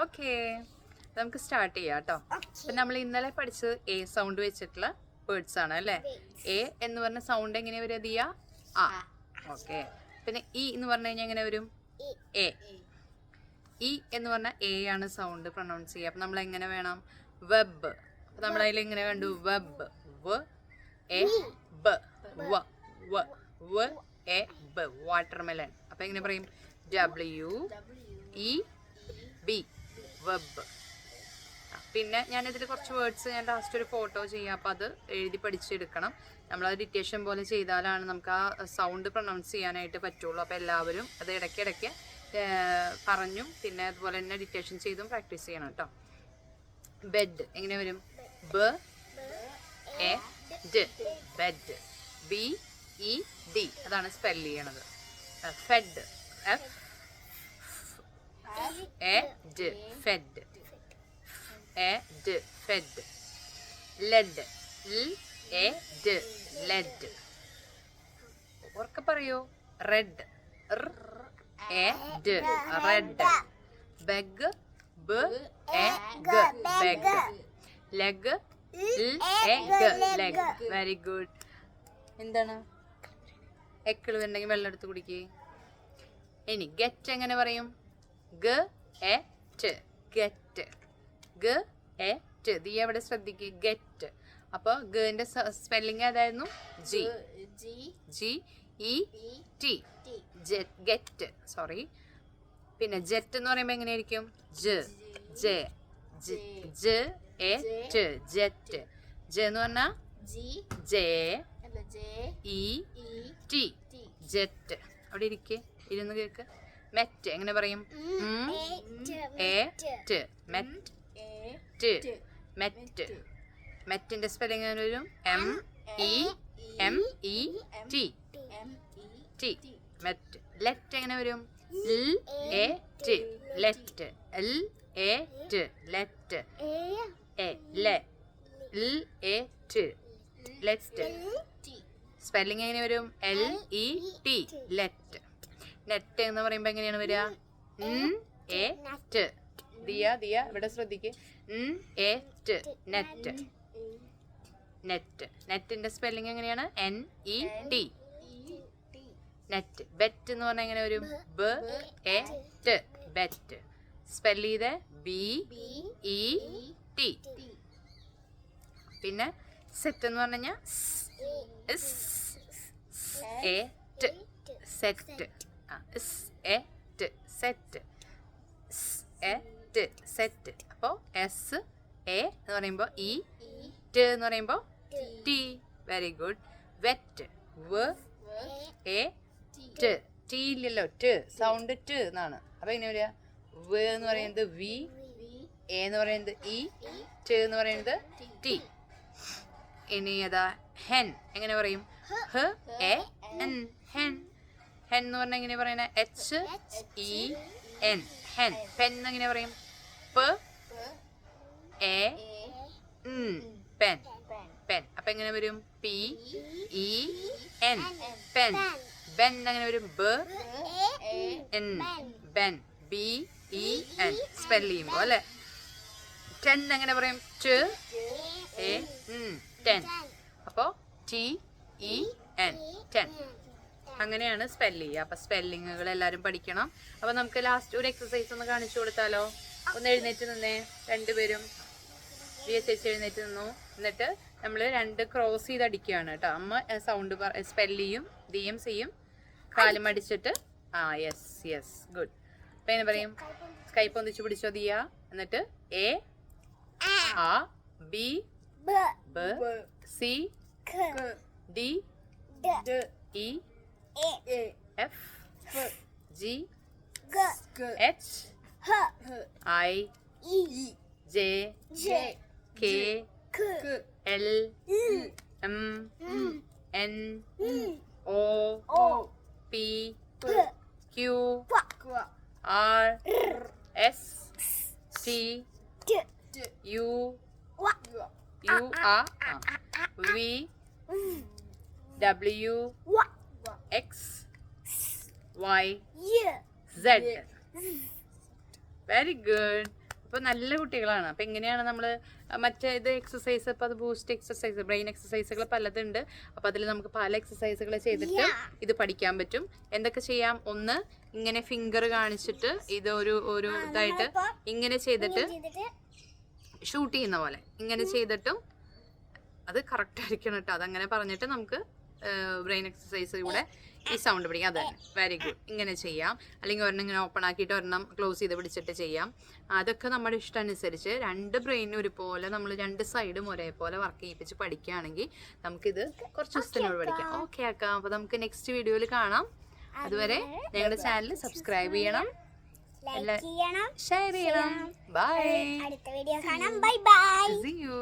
Okay, നമുക്ക് start ചെയ്യാം കേട്ടോ. അപ്പൊ നമ്മൾ ഇന്നലെ പഠിച്ചത് എ സൗണ്ട് വെച്ചിട്ടുള്ള വേർഡ്സ് ആണ് അല്ലേ. എ എന്ന് പറഞ്ഞ സൗണ്ട് എങ്ങനെ വരിക? ദിയ ആ. ഓക്കെ, പിന്നെ ഇ എന്ന് പറഞ്ഞു കഴിഞ്ഞാൽ എങ്ങനെ വരും? എ. ഇ എന്ന് പറഞ്ഞാൽ എ ആണ് സൗണ്ട് പ്രൊനൗൺസ് ചെയ്യുക. അപ്പൊ നമ്മൾ എങ്ങനെ വേണം? വെബ്. അപ്പൊ നമ്മൾ അതിൽ എങ്ങനെ കണ്ടു? വെബ്. വ എ ബ വ വ വ എ ബ. വാട്ടർമെലൺ. അപ്പൊ എങ്ങനെ പറയും? W E B web. പിന്നെ ഞാനിതിൽ കുറച്ച് വേർഡ്സ് ഞാൻ ലാസ്റ്റ് ഒരു ഫോട്ടോ ചെയ്യാം. അപ്പോൾ അത് എഴുതി പഠിച്ചെടുക്കണം. നമ്മളത് ഡിറ്റേഷൻ പോലെ ചെയ്താലാണ് നമുക്ക് ആ സൗണ്ട് പ്രൊനൗൺസ് ചെയ്യാനായിട്ട് പറ്റുള്ളൂ. അപ്പോൾ എല്ലാവരും അത് ഇടയ്ക്കിടയ്ക്ക് പറഞ്ഞും പിന്നെ അതുപോലെ തന്നെ ഡിറ്റേഷൻ ചെയ്തും പ്രാക്ടീസ് ചെയ്യണം കേട്ടോ. ബെഡ് എങ്ങനെ വരും? B E D. Bed. B E D. അതാണ് സ്പെൽ ചെയ്യണത്. Fed. F E D. Fed. E D. Fed. Led. L E D. Led. ഉറക്കെ പറയൂ. Red. R E D. Red. Beg. B E G. Beg. Leg. L E G. Leg. Very good. എന്താണ്? എക്കിള് വേണ്ടെങ്കിൽ വെള്ളം എടുത്ത് കുടിക്കേ. ഇനി ഗെറ്റ് എങ്ങനെ പറയും? G E T. Get. G E T. ദീ എവിടെ ശ്രദ്ധിക്കുക? ഗെറ്റ്. അപ്പോൾ ഗിന്റെ സ്പെല്ലിംഗ് ഏതായിരുന്നു? G G E T. Get. Sorry. പിന്നെ ജെറ്റ് എന്ന് പറയുമ്പോൾ എങ്ങനെയായിരിക്കും? J J J E T. Jet. J എന്ന് പറഞ്ഞാൽ J E T. ജെറ്റ്. അവിടെ ഇരിക്കേ, ഇരുന്ന് കേക്ക്. മെറ്റ് എങ്ങനെ പറയും? E T. മെറ്റ്. മെറ്റ്. മെറ്റിന്റെ സ്പെല്ലിംഗ് എങ്ങനെ വരും? M E T. T. Met. Let എങ്ങനെ വരും? L E T. Let. L E T. Let. ലെ. L E T. Let. Spelling എങ്ങനെ വരും? L E T. Let. Net എന്ന് പറയുമ്പോൾ എങ്ങനെയാണ് വരിക? E T. ദിയ ഇവിടെ ശ്രദ്ധിക്കുക. E T. നെറ്റ്. നെറ്റ്. നെറ്റിന്റെ സ്പെല്ലിംഗ് എങ്ങനെയാണ്? N E T. Net. Bet എന്ന് പറഞ്ഞാൽ എങ്ങനെ വരും? B E T. Bet. Spell ചെയ്ത് B E T. പിന്നെ സെറ്റ് എന്ന് പറഞ്ഞു കഴിഞ്ഞാൽ സെറ്റ്. സെറ്റ്. സെറ്റ്. അപ്പോൾ S A എന്ന് പറയുമ്പോൾ E T എന്ന് പറയുമ്പോൾ T. Very good. Wet. W A T. T ഇല്ലല്ലോ. T സൗണ്ട് T എന്നാണ്. അപ്പോൾ എങ്ങനെ വരിക? W എന്ന് പറയുന്നത് V, A എന്ന് പറയുന്നത് E, T എന്ന് പറയുന്നത് T. ഇനി ഏതാ? ഹെൻ എങ്ങനെ പറയും? H E N. Hen. Hen എന്ന് പറഞ്ഞാൽ എങ്ങനെ പറയുന്നത്? H E N. Hen. Pen എങ്ങനെ പറയും? P E N. Pen. Pen. അപ്പൊ എങ്ങനെ വരും? P E N. Pen. Ben എങ്ങനെ വരും? B N. Ben. B E N. Spell ചെയ്യുമ്പോൾ അല്ലേ. ടെൻ എങ്ങനെ പറയും? T E N. ടെൻ. അപ്പോൾ T E N. ടെൻ. അങ്ങനെയാണ് സ്പെൽ ചെയ്യുക. അപ്പം സ്പെല്ലിങ്ങുകൾ എല്ലാവരും പഠിക്കണം. അപ്പം നമുക്ക് ലാസ്റ്റ് ഒരു എക്സസൈസ് ഒന്ന് കാണിച്ചു കൊടുത്താലോ? ഒന്ന് എഴുന്നേറ്റ് നിന്നേ രണ്ടുപേരും. ചേച്ചി എഴുന്നേറ്റ് നിന്നു. എന്നിട്ട് നമ്മൾ രണ്ട് ക്രോസ് ചെയ്ത് അടിക്കുകയാണ് കേട്ടോ. അമ്മ സൗണ്ട് സ്പെൽ ചെയ്യും, ദിയും ചെയ്യും. കാലും അടിച്ചിട്ട് യെസ് ഗുഡ്. അപ്പം എങ്ങനെ പറയും? കൈ പൊന്തിച്ച് പിടിച്ചോ ദിയ. എന്നിട്ട് A A B B C D E F G H I J K L M N O P Q R S T U R V W X Y Z. Very good. അപ്പോൾ നല്ല കുട്ടികളാണ്. അപ്പോൾ എങ്ങനെയാണ് നമ്മൾ മറ്റേ ഇത് exercise, ഇപ്പോൾ അത് ബൂസ്റ്റ് എക്സസൈസ്, ബ്രെയിൻ എക്സസൈസുകൾ പലതുണ്ട്. അപ്പോൾ അതിൽ നമുക്ക് പല എക്സസൈസുകൾ ചെയ്തിട്ട് ഇത് പഠിക്കാൻ പറ്റും. എന്തൊക്കെ ചെയ്യാം? ഒന്ന്, ഇങ്ങനെ ഫിംഗർ കാണിച്ചിട്ട് ഇത് ഒരു ഇതായിട്ട് ഇങ്ങനെ ചെയ്തിട്ട് ഷൂട്ട് ചെയ്യുന്ന പോലെ ഇങ്ങനെ ചെയ്തിട്ടും അത് കറക്റ്റ് ആയിരിക്കണം കേട്ടോ. അതങ്ങനെ പറഞ്ഞിട്ട് നമുക്ക് ബ്രെയിൻ എക്സസൈസ് കൂടെ ഈ സൗണ്ട് പിടിക്കാം. അതെ, വെരി ഗുഡ്. ഇങ്ങനെ ചെയ്യാം. അല്ലെങ്കിൽ ഒരെണ്ണം ഇങ്ങനെ ഓപ്പൺ ആക്കിയിട്ട് ഒരെണ്ണം ക്ലോസ് ചെയ്ത് പിടിച്ചിട്ട് ചെയ്യാം. അതൊക്കെ നമ്മുടെ ഇഷ്ടം അനുസരിച്ച് രണ്ട് ബ്രെയിനും ഒരുപോലെ നമ്മൾ രണ്ട് സൈഡും ഒരേപോലെ വർക്ക് ചെയ്യിപ്പിച്ച് പഠിക്കുകയാണെങ്കിൽ നമുക്കിത് കുറച്ച് ദിവസത്തിനോട് പഠിക്കാം. ഓക്കെ ആക്കാം. അപ്പോൾ നമുക്ക് നെക്സ്റ്റ് വീഡിയോയിൽ കാണാം. അതുവരെ ഞങ്ങളുടെ ചാനൽ സബ്സ്ക്രൈബ് ചെയ്യണം, ഷെയർ ചെയ്യണം. ബൈ. അടുത്ത വീഡിയോ കാണാം. Bye bye. See you.